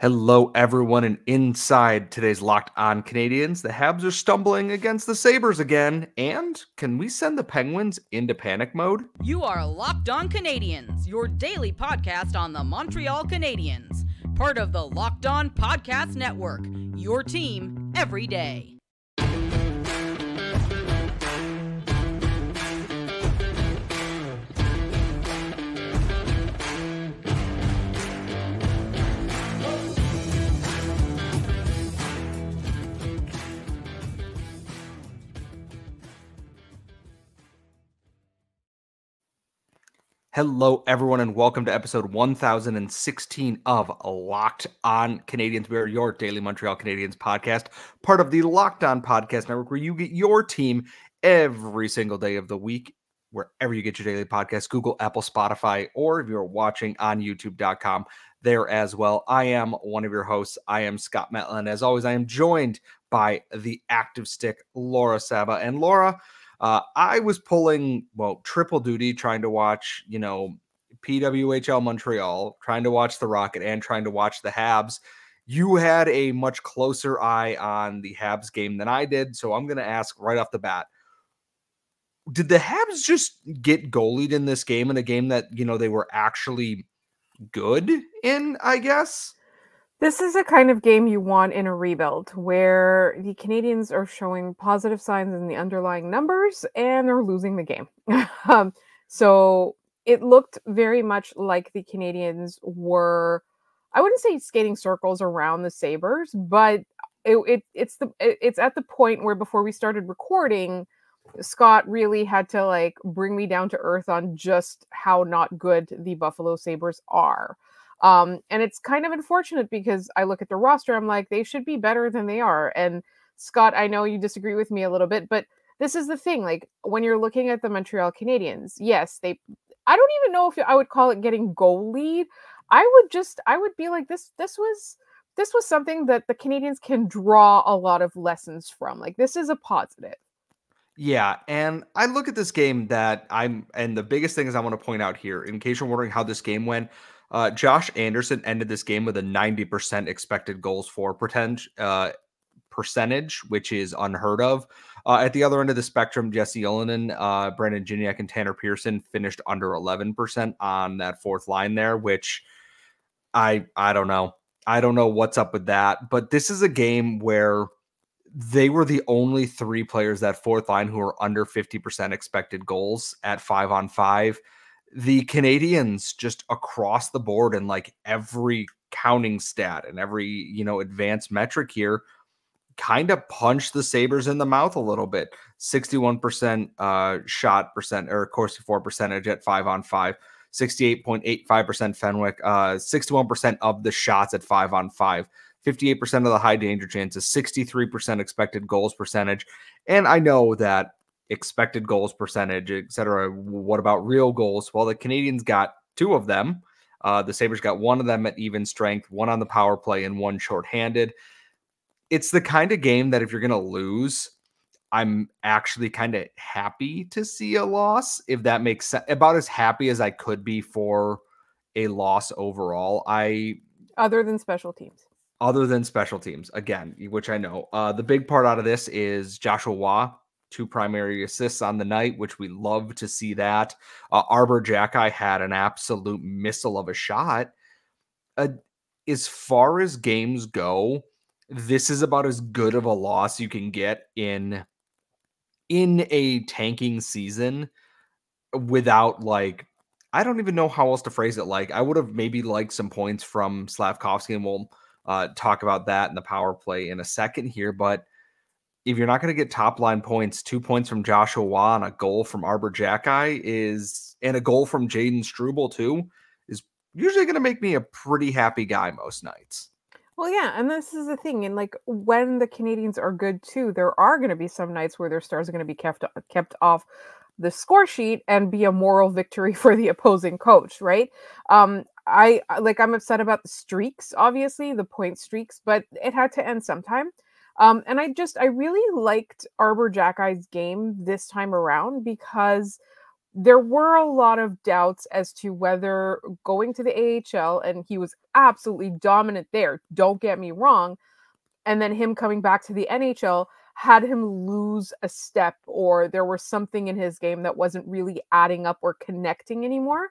Hello, everyone, and inside today's Locked On Canadiens, the Habs are stumbling against the Sabres again. And can we send the Penguins into panic mode? You are Locked On Canadiens, your daily podcast on the Montreal Canadiens, part of the Locked On Podcast Network, your team every day. Hello, everyone, and welcome to episode 1016 of Locked On Canadiens. We are your daily Montreal Canadiens podcast, part of the Locked On Podcast Network, where you get your team every single day of the week, wherever you get your daily podcast, Google, Apple, Spotify, or if you're watching on youtube.com, there as well. I am one of your hosts. I am Scott Metlin, and as always, I am joined by the active stick, Laura Saba. And Laura, I was pulling, triple duty, trying to watch, PWHL Montreal, trying to watch the Rocket, and trying to watch the Habs. You had a much closer eye on the Habs game than I did, so I'm going to ask right off the bat, did the Habs just get goalied in this game, in a game that, they were actually good in, I guess? This is a kind of game you want in a rebuild where the Canadiens are showing positive signs in the underlying numbers and they're losing the game. So it looked very much like the Canadiens were, I wouldn't say skating circles around the Sabres, but it's at the point where before we started recording, Scott really had to bring me down to earth on just how not good the Buffalo Sabres are. And it's kind of unfortunate because I look at the roster, I'm like, they should be better than they are. And Scott, I know you disagree with me a little bit, but this is the thing. Like when you're looking at the Montreal Canadiens, yes, I don't even know if I would call it getting goal lead. I would be like, this was something that the Canadiens can draw a lot of lessons from. Like this is a positive. Yeah, and I look at this game and the biggest thing is I want to point out here, in case you're wondering how this game went, Josh Anderson ended this game with a 90% expected goals for percentage, which is unheard of. At the other end of the spectrum, Jesse Ylönen, Brandon Gignac, and Tanner Pearson finished under 11% on that fourth line there, which I don't know. I don't know what's up with that, but this is a game where they were the only three players, that fourth line, who were under 50% expected goals at 5-on-5. The Canadiens just across the board in every counting stat and every, advanced metric here kind of punched the Sabres in the mouth a little bit. 61% shot percent, or Corsi 4 percentage at 5-on-5, 68.85% Fenwick, 61% of the shots at 5-on-5. 58% of the high danger chances, 63% expected goals percentage. And I know that expected goals percentage, etc. What about real goals? Well, the Canadiens got two of them. The Sabres got one of them at even strength, one on the power play and one shorthanded. It's the kind of game that if you're going to lose, I'm actually kind of happy to see a loss, if that makes sense. About as happy as I could be for a loss overall. Other than special teams, again, which I know. The big part out of this is Joshua Waugh, 2 primary assists on the night, which we love to see that. Arbor Jacki had an absolute missile of a shot. As far as games go, this is about as good of a loss you can get in a tanking season without, I don't even know how else to phrase it. I would have maybe liked some points from Slavkovsky, and we'll talk about that in the power play in a second here. But if you're not going to get top line points, 2 points from Joshua Waugh and a goal from Arbor Jacki and a goal from Jaden Struble too, is usually going to make me a pretty happy guy most nights. Well, yeah, and this is the thing. And when the Canadiens are good too, there are going to be some nights where their stars are going to be kept off the score sheet and be a moral victory for the opposing coach, right? I'm upset about the streaks, obviously, the point streaks, but it had to end sometime. And I really liked Arbor Jacki's game this time around because there were a lot of doubts as to whether going to the AHL, and he was absolutely dominant there, don't get me wrong, and then him coming back to the NHL had him lose a step, or there was something in his game that wasn't really adding up or connecting anymore.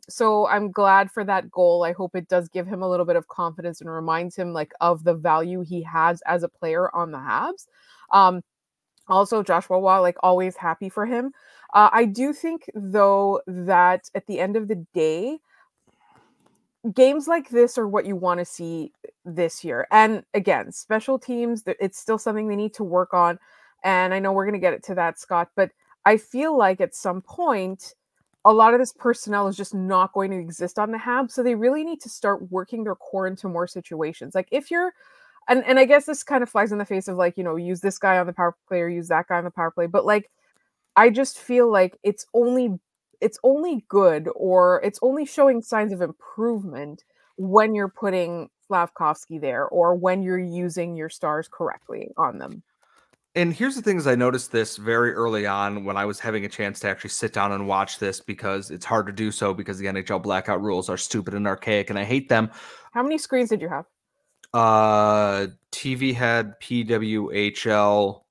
So I'm glad for that goal. I hope it does give him a little bit of confidence and reminds him like of the value he has as a player on the Habs. Also, Joshua Waugh, like always happy for him. I do think, though, that at the end of the day, games like this are what you want to see this year. And again, special teams, it's still something they need to work on. And I know we're going to get it to that, Scott, but I feel like at some point, a lot of this personnel is just not going to exist on the Habs. So they really need to start working their core into more situations. Like if you're, and I guess this kind of flies in the face of like, you know, use this guy on the power play or use that guy on the power play. But like, I just feel like it's only good, or it's only showing signs of improvement when you're putting Slavkovsky there or when you're using your stars correctly on them. And here's the thing is I noticed this very early on when I was having a chance to actually sit down and watch this, because it's hard to do so because the NHL blackout rules are stupid and archaic and I hate them. How many screens did you have? TV had PWHL,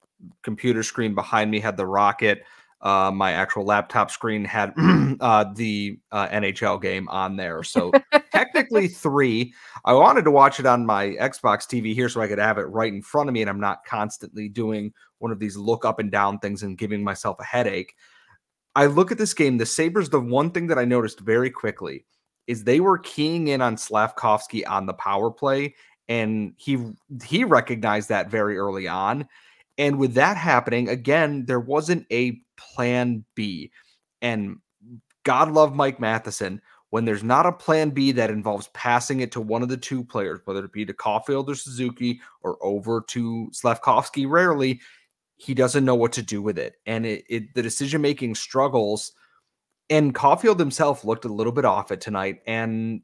computer screen behind me had the Rocket. My actual laptop screen had the NHL game on there. So technically 3. I wanted to watch it on my Xbox TV here so I could have it right in front of me and I'm not constantly doing one of these look up and down things and giving myself a headache. I look at this game, the Sabres, the one thing that I noticed very quickly is they were keying in on Slavkovsky on the power play, and he recognized that very early on. And with that happening, again, there wasn't a plan B. And God love Mike Matheson. When there's not a plan B that involves passing it to one of the two players, whether it be to Caufield or Suzuki or over to Slavkovsky, rarely, he doesn't know what to do with it. And the decision-making struggles. And Caufield himself looked a little bit off it tonight. And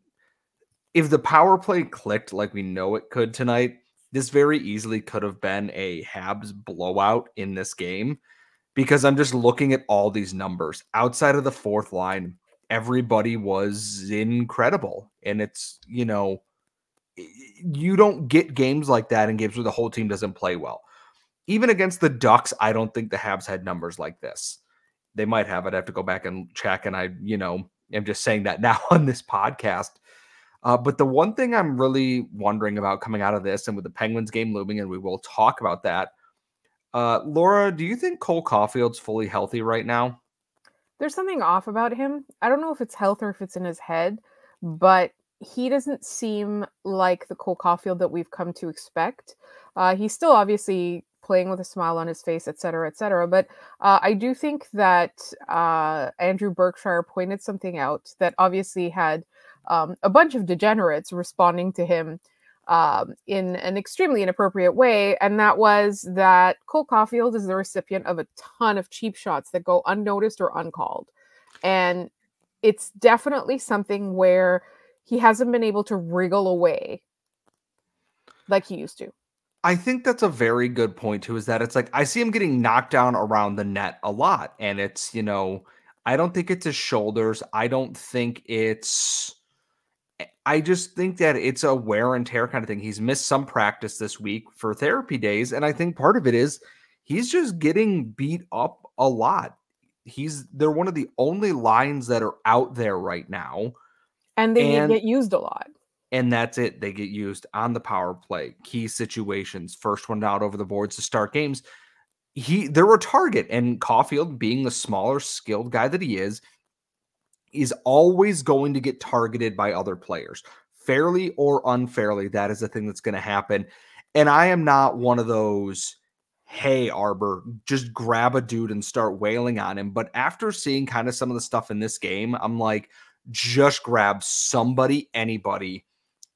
if the power play clicked like we know it could tonight, this very easily could have been a Habs blowout in this game, because I'm just looking at all these numbers. Outside of the fourth line, everybody was incredible. And it's, you know, you don't get games like that in games where the whole team doesn't play well. Even against the Ducks, I don't think the Habs had numbers like this. They might have. I'd have to go back and check. And I, you know, am just saying that now on this podcast. But the one thing I'm really wondering about coming out of this, and with the Penguins game looming, and we will talk about that, Laura, do you think Cole Caufield's fully healthy right now? There's something off about him. I don't know if it's health or if it's in his head, but he doesn't seem like the Cole Caufield that we've come to expect. He's still obviously playing with a smile on his face, et cetera, et cetera. But I do think that Andrew Berkshire pointed something out that obviously had a bunch of degenerates responding to him in an extremely inappropriate way. And that was that Cole Caufield is the recipient of a ton of cheap shots that go unnoticed or uncalled. And it's definitely something where he hasn't been able to wriggle away like he used to. I think that's a very good point too, is that it's like, I see him getting knocked down around the net a lot. And it's, you know, I don't think it's his shoulders. I just think that it's a wear and tear kind of thing. He's missed some practice this week for therapy days. And I think part of it is he's just getting beat up a lot. They're one of the only lines that are out there right now. And they get used a lot. And that's it. They get used on the power play, key situations, first one out over the boards to start games. They're a target. And Caufield, being the smaller, skilled guy that he is always going to get targeted by other players, fairly or unfairly. That is the thing that's going to happen. And I am not one of those, hey, Arbor, just grab a dude and start wailing on him. But after seeing kind of some of the stuff in this game, I'm like, just grab somebody, anybody,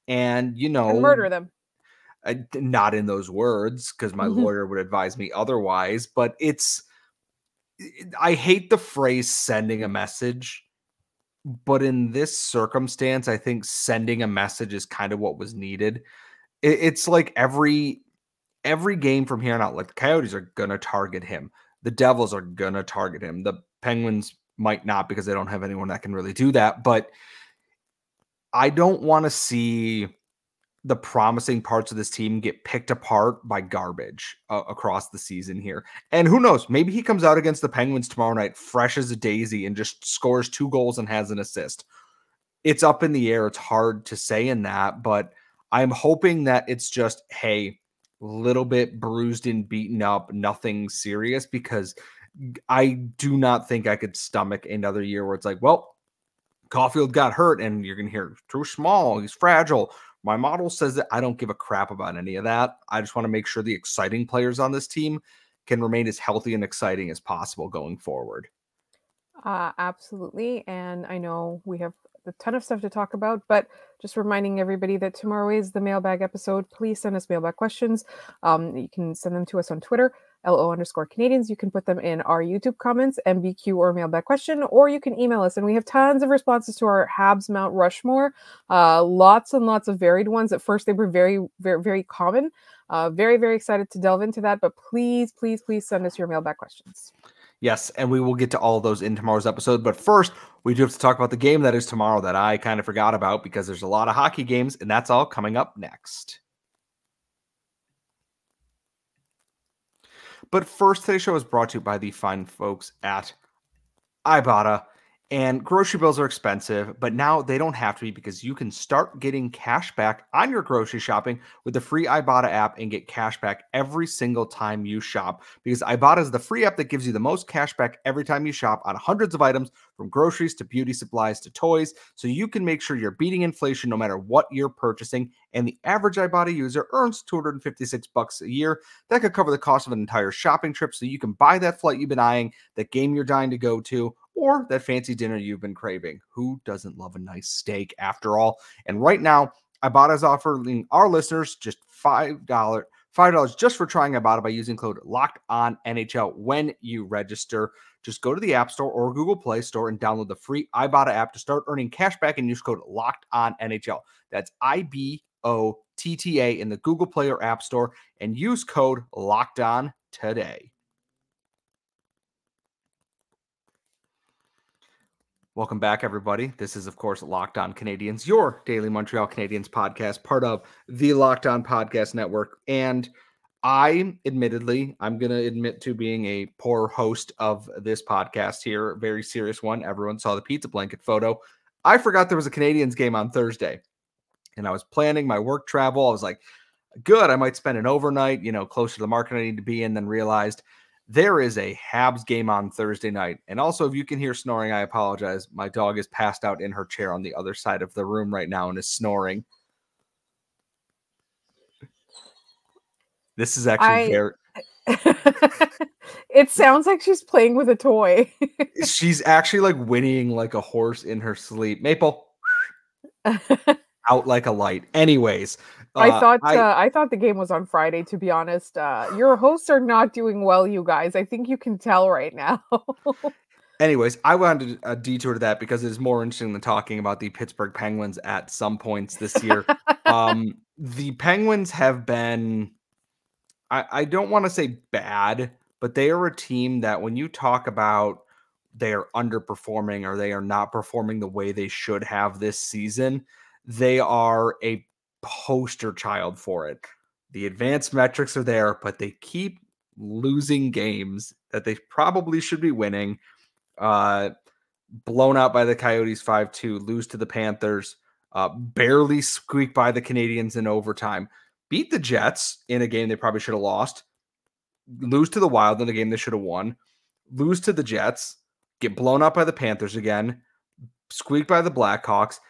and, you know, and murder them. Not in those words, because my lawyer would advise me otherwise. But I hate the phrase sending a message. But in this circumstance, I think sending a message is kind of what was needed. It's like every game from here on out, like the Coyotes are going to target him. The Devils are going to target him. The Penguins might not because they don't have anyone that can really do that. But I don't want to see the promising parts of this team get picked apart by garbage across the season here. And who knows, maybe he comes out against the Penguins tomorrow night, fresh as a daisy, and just scores 2 goals and has an assist. It's up in the air. It's hard to say in that, but I'm hoping that it's just, hey, a little bit bruised and beaten up, nothing serious, because I do not think I could stomach another year where it's like, well, Caufield got hurt and you're going to hear too small, he's fragile. My model says that I don't give a crap about any of that. I just want to make sure the exciting players on this team can remain as healthy and exciting as possible going forward. Absolutely. And I know we have a ton of stuff to talk about, but just reminding everybody that tomorrow is the mailbag episode. Please send us mailbag questions. You can send them to us on Twitter, LO_Canadiens. You can put them in our YouTube comments, MBQ or mailbag question, or you can email us. And we have tons of responses to our Habs Mount Rushmore. Lots and lots of varied ones. At first, they were very, very, very common. Very, very excited to delve into that. But please, please, please send us your mailbag questions. Yes, and we will get to all of those in tomorrow's episode. But first, we do have to talk about the game that is tomorrow that I kind of forgot about because there's a lot of hockey games, and that's all coming up next. But first, today's show is brought to you by the fine folks at Ibotta. And grocery bills are expensive, but now they don't have to be because you can start getting cash back on your grocery shopping with the free Ibotta app and get cash back every single time you shop. Because Ibotta is the free app that gives you the most cash back every time you shop on hundreds of items, from groceries to beauty supplies to toys, so you can make sure you're beating inflation no matter what you're purchasing. And the average Ibotta user earns $256 a year. That could cover the cost of an entire shopping trip, so you can buy that flight you've been eyeing, that game you're dying to go to, or that fancy dinner you've been craving. Who doesn't love a nice steak after all? And right now, Ibotta is offering our listeners just $5 just for trying Ibotta by using code LOCKEDONNHL when you register. Just go to the App Store or Google Play Store and download the free Ibotta app to start earning cash back and use code LOCKEDONNHL. That's IBOTTA in the Google Play or App Store and use code LOCKEDON today. Welcome back, everybody. This is, of course, Locked On Canadiens, your daily Montreal Canadiens podcast, part of the Locked On Podcast Network. And I'm going to admit to being a poor host of this podcast here, a very serious one. Everyone saw the pizza blanket photo. I forgot there was a Canadiens game on Thursday, and I was planning my work travel. I was like, good, I might spend an overnight, closer to the market I need to be in, then realized there is a Habs game on Thursday night. And also, if you can hear snoring, I apologize. My dog is passed out in her chair on the other side of the room right now and is snoring. This is actually very... It sounds like she's playing with a toy. She's actually like whinnying like a horse in her sleep. Maple. Out like a light. Anyways. I thought the game was on Friday, to be honest. Your hosts are not doing well, you guys. I think you can tell right now. Anyways, I wanted a detour to that because it is more interesting than talking about the Pittsburgh Penguins at some points this year. The Penguins have been, I don't want to say bad, but they are a team that when you talk about they are underperforming or they are not performing the way they should have this season, they are a poster child for it. The advanced metrics are there, but they keep losing games that they probably should be winning. Blown out by the Coyotes 5-2, lose to the Panthers, barely squeak by the Canadiens in overtime, beat the Jets in a game they probably should have lost, lose to the Wild in a game they should have won, lose to the Jets, get blown out by the Panthers again, squeak by the Blackhawks,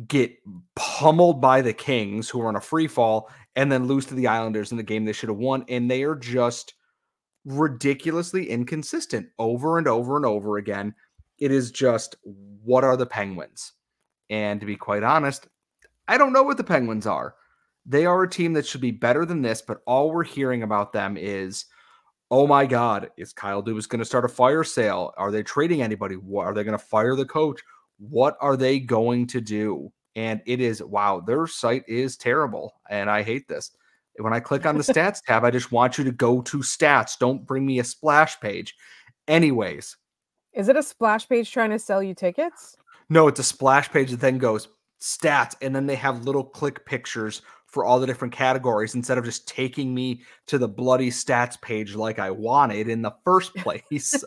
get pummeled by the Kings, who are on a free fall, and then lose to the Islanders in the game they should have won. And they are just ridiculously inconsistent over and over and over again. It is just, what are the Penguins? And to be quite honest, I don't know what the Penguins are. They are a team that should be better than this, but all we're hearing about them is, oh my God, is Kyle Dubas going to start a fire sale? Are they trading anybody? What, are they going to fire the coach? What are they going to do? And it is, wow, their site is terrible. And I hate this. When I click on the stats tab, I just want you to go to stats. Don't bring me a splash page. Anyways, Is it a splash page trying to sell you tickets? No, it's a splash page that then goes stats, and then they have little click pictures for all the different categories instead of just taking me to the bloody stats page like I wanted in the first place.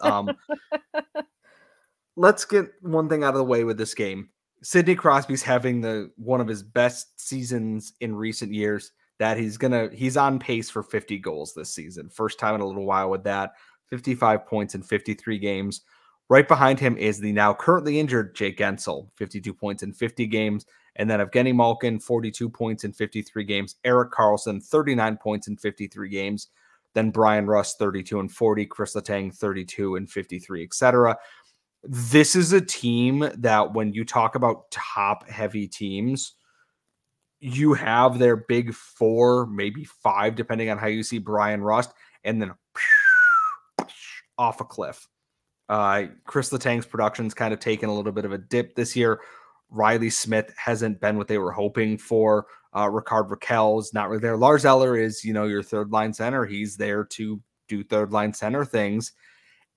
Let's get one thing out of the way with this game. Sidney Crosby's having one of his best seasons in recent years. That he's on pace for 50 goals this season. First time in a little while with that. 55 points in 53 games. Right behind him is the now currently injured Jake Gensel, 52 points in 50 games. And then Evgeny Malkin, 42 points in 53 games. Erik Karlsson, 39 points in 53 games. Then Brian Rust, 32 and 40. Chris Letang, 32 and 53, etc. This is a team that when you talk about top-heavy teams, you have their big four, maybe five, depending on how you see Brian Rust, and then off a cliff. Chris Letang's production's kind of taken a little bit of a dip this year. Riley Smith hasn't been what they were hoping for. Ricard Raquel's not really there. Lars Eller is, your third line center. He's there to do third line center things.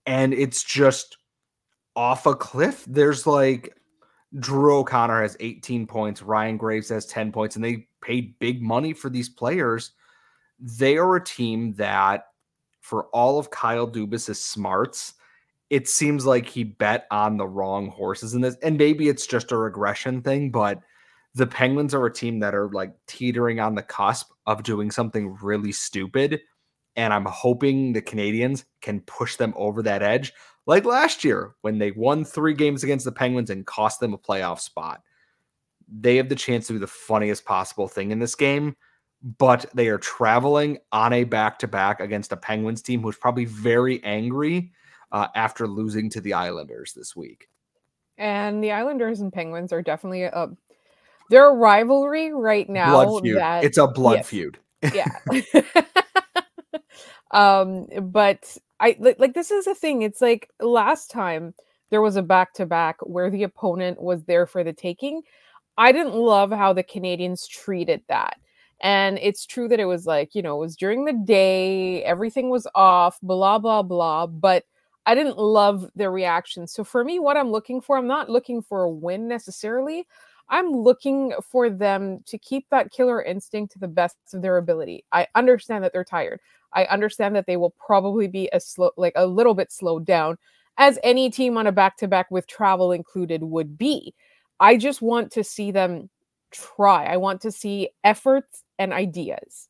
And it's just off a cliff. There's Drew O'Connor has 18 points. Ryan Graves has 10 points, and they paid big money for these players. They are a team that, for all of Kyle Dubas's smarts, it seems like he bet on the wrong horses in this. And maybe it's just a regression thing, but the Penguins are a team that are teetering on the cusp of doing something really stupid. And I'm hoping the Canadiens can push them over that edge. Like last year, when they won 3 games against the Penguins and cost them a playoff spot. They have the chance to do the funniest possible thing in this game, but they are traveling on a back-to-back against a Penguins team who's probably very angry after losing to the Islanders this week. And the Islanders and Penguins are definitely they're a rivalry right now. Blood feud. It's a blood feud. Yeah. But I this is the thing. It's last time there was a back-to-back where the opponent was there for the taking. I didn't love how the Canadiens treated that. And it's true that it was it was during the day, everything was off, blah, blah, blah. But I didn't love their reaction. So for me, what I'm looking for, I'm not looking for a win necessarily. I'm looking for them to keep that killer instinct to the best of their ability. I understand that they're tired. I understand that they will probably be a little bit slowed down, as any team on a back-to-back with travel included would be. I just want to see them try. I want to see efforts and ideas.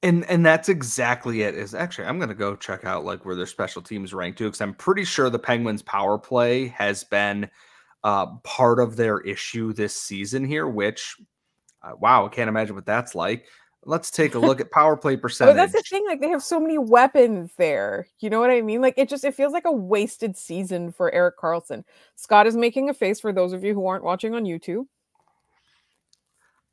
And that's exactly it. Is actually, I'm going to go check out where their special teams rank too, because I'm pretty sure the Penguins power play has been part of their issue this season here, which, wow, I can't imagine what that's like. Let's take a look at power play percentage. But that's the thing. They have so many weapons there. You know what I mean? It feels like a wasted season for Erik Karlsson. Scott is making a face for those of you who aren't watching on YouTube.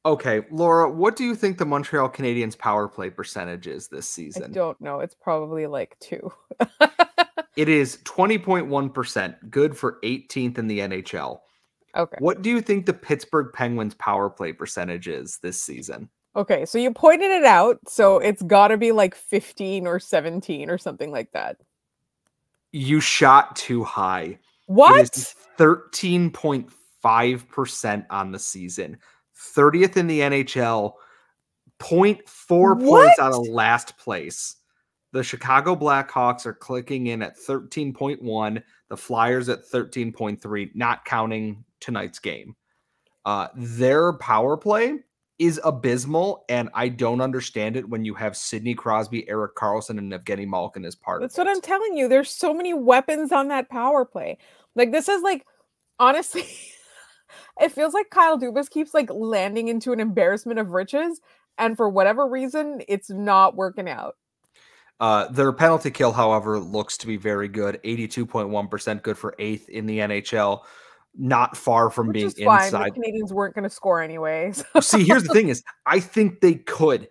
Okay, Laura, what do you think the Montreal Canadiens power play percentage is this season? I don't know. It's probably 2. It is 20.1%, good for 18th in the NHL. Okay. What do you think the Pittsburgh Penguins power play percentage is this season? Okay, so you pointed it out, so it's got to be 15 or 17 or something like that. You shot too high. What? It is 13.5% on the season. 30th in the NHL, 0.4 points out of last place. The Chicago Blackhawks are clicking in at 13.1. The Flyers at 13.3, not counting tonight's game. Their power play is abysmal, and I don't understand it when you have Sidney Crosby, Erik Karlsson, and Evgeny Malkin as part of it. That's what I'm telling you. There's so many weapons on that power play. This is honestly, it feels like Kyle Dubas keeps landing into an embarrassment of riches, and for whatever reason, it's not working out. Their penalty kill, however, looks to be very good. 82.1% good for 8th in the NHL. Not far from being inside. Fine. The Canadiens weren't going to score anyways. See, here's the thing is, I think they could.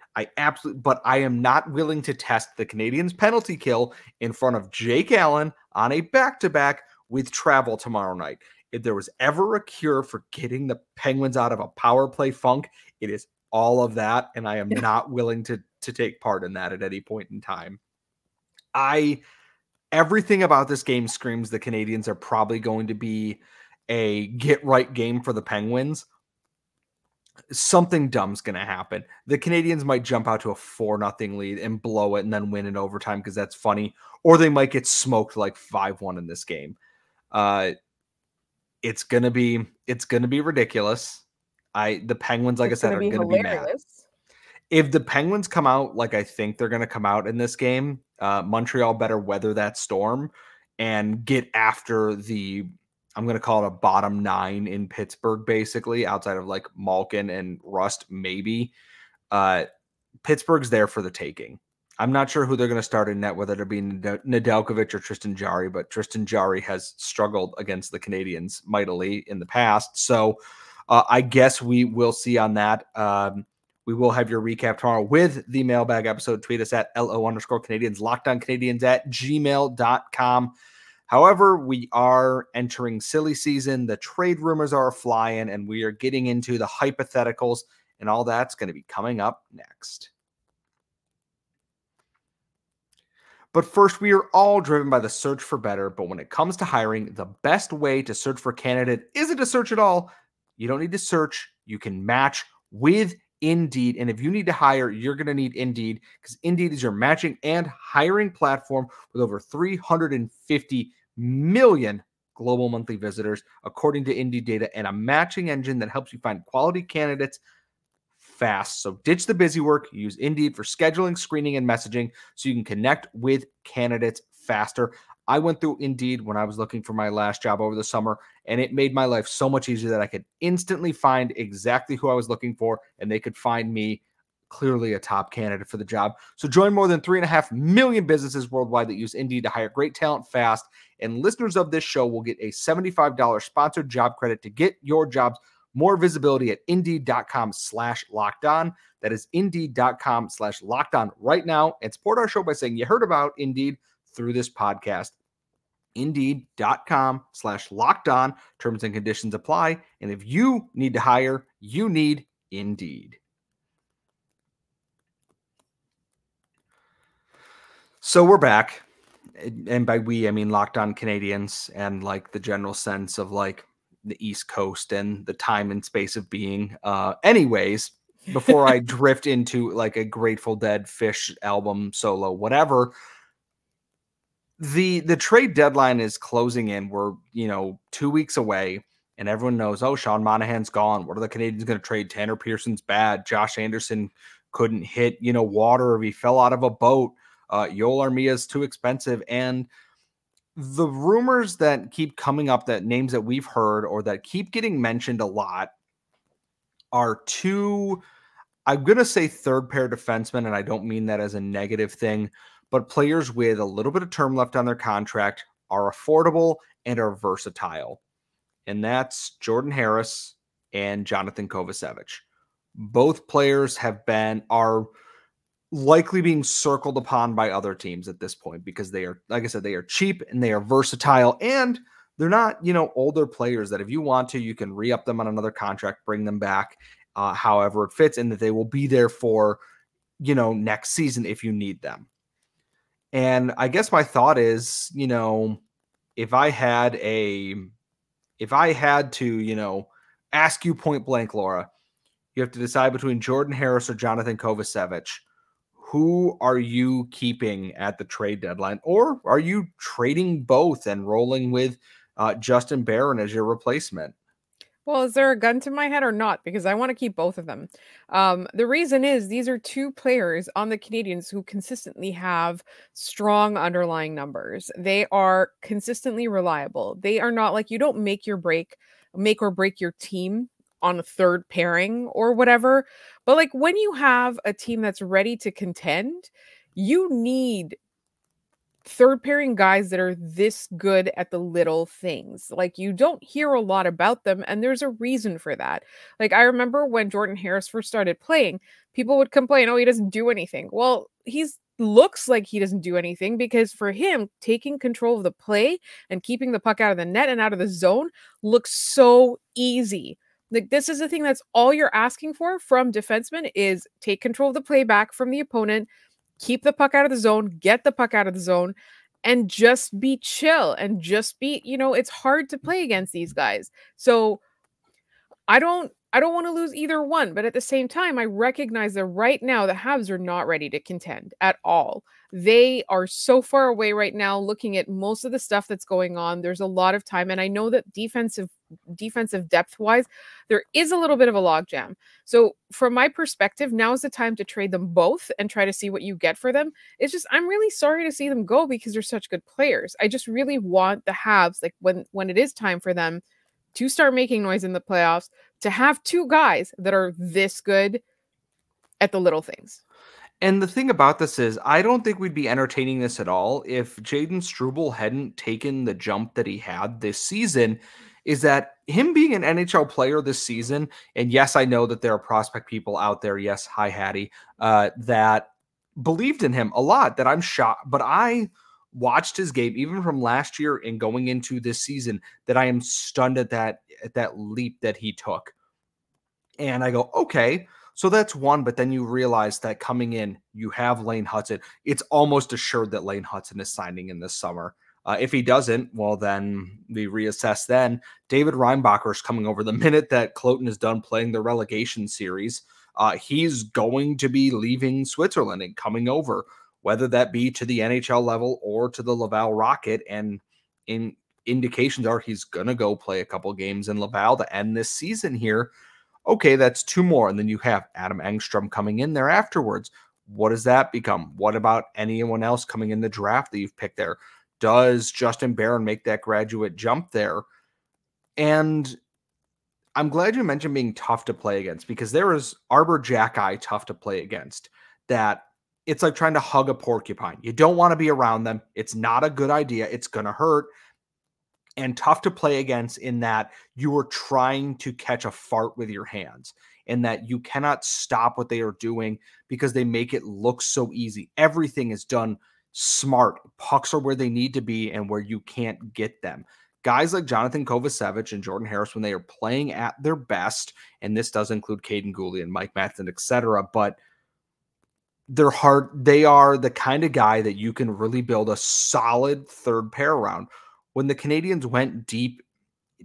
But I am not willing to test the Canadiens penalty kill in front of Jake Allen on a back-to-back with travel tomorrow night. If there was ever a cure for getting the Penguins out of a power play funk, it is all of that, and I am not willing to take part in that at any point in time. I everything about this game screams the Canadiens are probably going to be a get-right game for the Penguins. Something dumb's going to happen. The Canadiens might jump out to a 4-0 lead and blow it and then win in overtime because that's funny. Or they might get smoked like 5-1 in this game. It's gonna be ridiculous. The Penguins, like I said, are gonna be mad. If the Penguins come out like I think they're gonna come out in this game, Montreal better weather that storm and get after the, I'm gonna call it a bottom 9 in Pittsburgh, basically, outside of like Malkin and Rust, maybe. Pittsburgh's there for the taking. I'm not sure who they're going to start in net, whether it be Nedeljkovic or Tristan Jarry, but Tristan Jarry has struggled against the Canadiens mightily in the past. So I guess we will see on that. We will have your recap tomorrow with the mailbag episode. Tweet us at LO_Canadiens, LockedOnCanadiens@gmail.com. However, we are entering silly season. The trade rumors are flying, and we are getting into the hypotheticals, and all that's going to be coming up next. But first, we are all driven by the search for better. But when it comes to hiring, the best way to search for a candidate isn't to search at all. You don't need to search. You can match with Indeed. And if you need to hire, you're going to need Indeed, because Indeed is your matching and hiring platform with over 350 million global monthly visitors, according to Indeed data, and a matching engine that helps you find quality candidates fast. So ditch the busy work. Use Indeed for scheduling, screening, and messaging so you can connect with candidates faster. I went through Indeed when I was looking for my last job over the summer, and it made my life so much easier that I could instantly find exactly who I was looking for, and they could find me, clearly a top candidate for the job. So join more than 3.5 million businesses worldwide that use Indeed to hire great talent fast. And listeners of this show will get a $75 sponsored job credit to get your jobs more visibility at Indeed.com/lockedon. That is Indeed.com/lockedon right now, and support our show by saying you heard about Indeed through this podcast. Indeed.com/lockedon. Terms and conditions apply. And if you need to hire, you need Indeed. So we're back. And by we, I mean Locked On Canadiens, and like the general sense of like the East Coast and the time and space of being. Anyways, before I drift into like a Grateful Dead, Fish album, solo, whatever, the trade deadline is closing in. We're 2 weeks away, and everyone knows, oh, Sean Monahan's gone. What are the Canadiens going to trade? Tanner Pearson's bad. Josh Anderson couldn't hit water if he fell out of a boat. Yoel Armia's too expensive. And the rumors that keep coming up, that names that we've heard or that keep getting mentioned a lot, are two, I'm going to say third pair defensemen, and I don't mean that as a negative thing, but players with a little bit of term left on their contract, are affordable and are versatile. And that's Jordan Harris and Jonathan Kovacevic. Both players are likely being circled upon by other teams at this point, because they are, like I said, they are cheap and they are versatile, and they're not, older players that if you want to, you can re-up them on another contract, bring them back however it fits, and that they will be there for, next season if you need them. And I guess my thought is, if I had to, ask you point blank, Laura, you have to decide between Jordan Harris or Jonathan Kovacevic. Who are you keeping at the trade deadline? Or are you trading both and rolling with Justin Barron as your replacement? Well, is there a gun to my head or not? Because I want to keep both of them. The reason is these are two players on the Canadiens who consistently have strong underlying numbers. They are consistently reliable. They are not like, you don't make or break your team on a third pairing or whatever. But like, when you have a team that's ready to contend, you need third pairing guys that are this good at the little things. Like, you don't hear a lot about them, and there's a reason for that. Like, I remember when Jordan Harris first started playing, people would complain, oh, he doesn't do anything. Well, looks like he doesn't do anything, because for him, taking control of the play and keeping the puck out of the net and out of the zone looks so easy. Like, this is the thing, that's all you're asking for from defensemen, is take control of the play back from the opponent, keep the puck out of the zone, get the puck out of the zone. and just be chill and just be, it's hard to play against these guys. So I don't want to lose either one, but at the same time, I recognize that right now the Habs are not ready to contend at all. They are so far away right now looking at most of the stuff that's going on. There's a lot of time, and I know that defensive depth-wise, there is a little bit of a logjam. So from my perspective, now is the time to trade them both and try to see what you get for them. It's just I'm really sorry to see them go because they're such good players. I just really want the Habs, like when it is time for them to start making noise in the playoffs, to have two guys that are this good at the little things. And the thing about this is, I don't think we'd be entertaining this at all if Jaden Struble hadn't taken the jump that he had this season. Is that him being an NHL player this season, and yes, I know that there are prospect people out there, yes, hi Hattie, that believed in him a lot, that I'm shocked, but I watched his game even from last year and going into this season, that I am stunned at that leap that he took. And I go, okay, so that's one, but then you realize that coming in, you have Lane Hudson. It's almost assured that Lane Hudson is signing in this summer. If he doesn't, well, then we reassess then. David Reinbacher is coming over the minute that Cloten is done playing the relegation series. He's going to be leaving Switzerland and coming over, whether that be to the NHL level or to the Laval Rocket. And indications are he's going to go play a couple games in Laval to end this season here. Okay, that's two more. And then you have Adam Engstrom coming in there afterwards. What does that become? What about anyone else coming in the draft that you've picked there? Does Justin Barron make that graduate jump there? And I'm glad you mentioned being tough to play against, because there is Arbor Jackeye tough to play against. That it's like trying to hug a porcupine. You don't want to be around them. It's not a good idea. It's going to hurt. And tough to play against in that you are trying to catch a fart with your hands, and that you cannot stop what they are doing because they make it look so easy. Everything is done smart. Pucks are where they need to be and where you can't get them. Guys like Jonathan Kovacevic and Jordan Harris, when they are playing at their best, and this does include Caden Gooley and Mike Matson, etc., but they're hard. They are the kind of guy that you can really build a solid third pair around. When the Canadiens went deep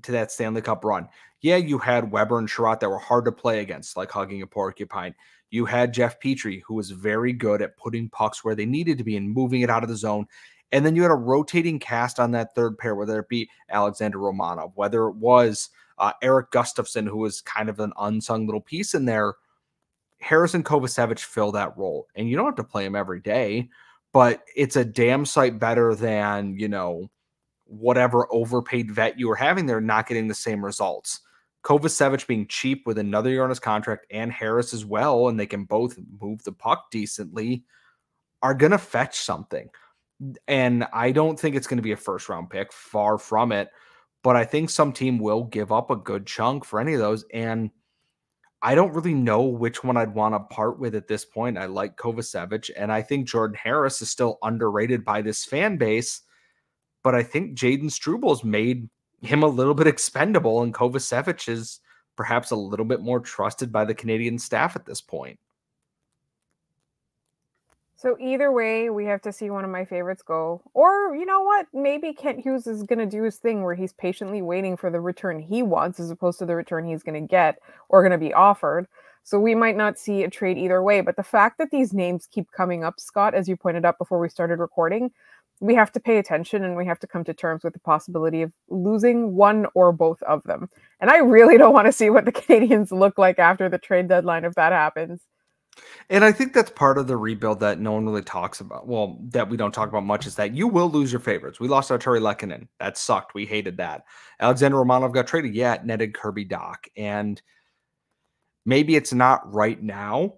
to that Stanley Cup run, yeah, you had Weber and Sherratt that were hard to play against, like hugging a porcupine. You had Jeff Petrie, who was very good at putting pucks where they needed to be and moving it out of the zone. And then you had a rotating cast on that third pair, whether it be Alexander Romanov, whether it was Eric Gustafsson, who was kind of an unsung little piece in there. Harrison Kovacevic fill that role. And you don't have to play him every day, but it's a damn sight better than, whatever overpaid vet you were having there not getting the same results. Kovacevic being cheap with another year on his contract, and Harris as well, and they can both move the puck decently, are going to fetch something. And I don't think it's going to be a first-round pick, far from it, but I think some team will give up a good chunk for any of those, and I don't really know which one I'd want to part with at this point. I like Kovacevic, and I think Jordan Harris is still underrated by this fan base, but I think Jaden Struble's made him a little bit expendable, and Kovacevic is perhaps a little bit more trusted by the Canadian staff at this point. So either way, we have to see one of my favorites go. Or, you know what? Maybe Kent Hughes is going to do his thing where he's patiently waiting for the return he wants as opposed to the return he's going to get or going to be offered. So we might not see a trade either way. But the fact that these names keep coming up, Scott, as you pointed out before we started recording, we have to pay attention and we have to come to terms with the possibility of losing one or both of them. And I really don't want to see what the Canadiens look like after the trade deadline if that happens. And I think that's part of the rebuild that no one really talks about. Well, that we don't talk about much is that you will lose your favorites. We lost Arturi Lehkonen. That sucked. We hated that. Alexander Romanov got traded. Yeah, it netted Kirby Dach. And maybe it's not right now,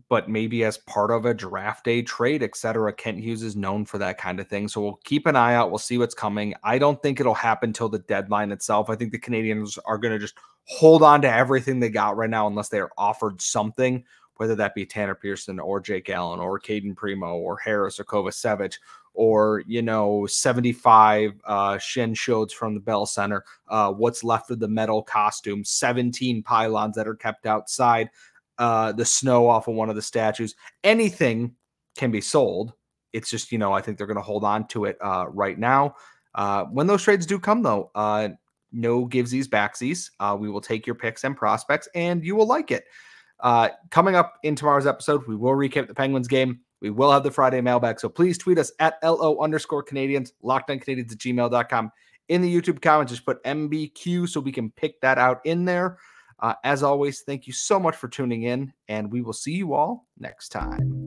but maybe as part of a draft day trade, etc. Kent Hughes is known for that kind of thing. So we'll keep an eye out. We'll see what's coming. I don't think it'll happen till the deadline itself. I think the Canadiens are going to just hold on to everything they got right now unless they are offered something, whether that be Tanner Pearson or Jake Allen or Caden Primo or Harris or Kovacevic or, 75 shin shields from the Bell Center, what's left of the metal costume, 17 pylons that are kept outside, the snow off of one of the statues. Anything can be sold. It's just, I think they're going to hold on to it right now. When those trades do come, though, no givesies, backsies. We will take your picks and prospects, and you will like it. Coming up in tomorrow's episode, we will recap the Penguins game. We will have the Friday mailbag, so please tweet us at LO_Canadiens, lockedoncanadiens@gmail.com. In the YouTube comments, just put MBQ so we can pick that out in there. As always, thank you so much for tuning in, and we will see you all next time.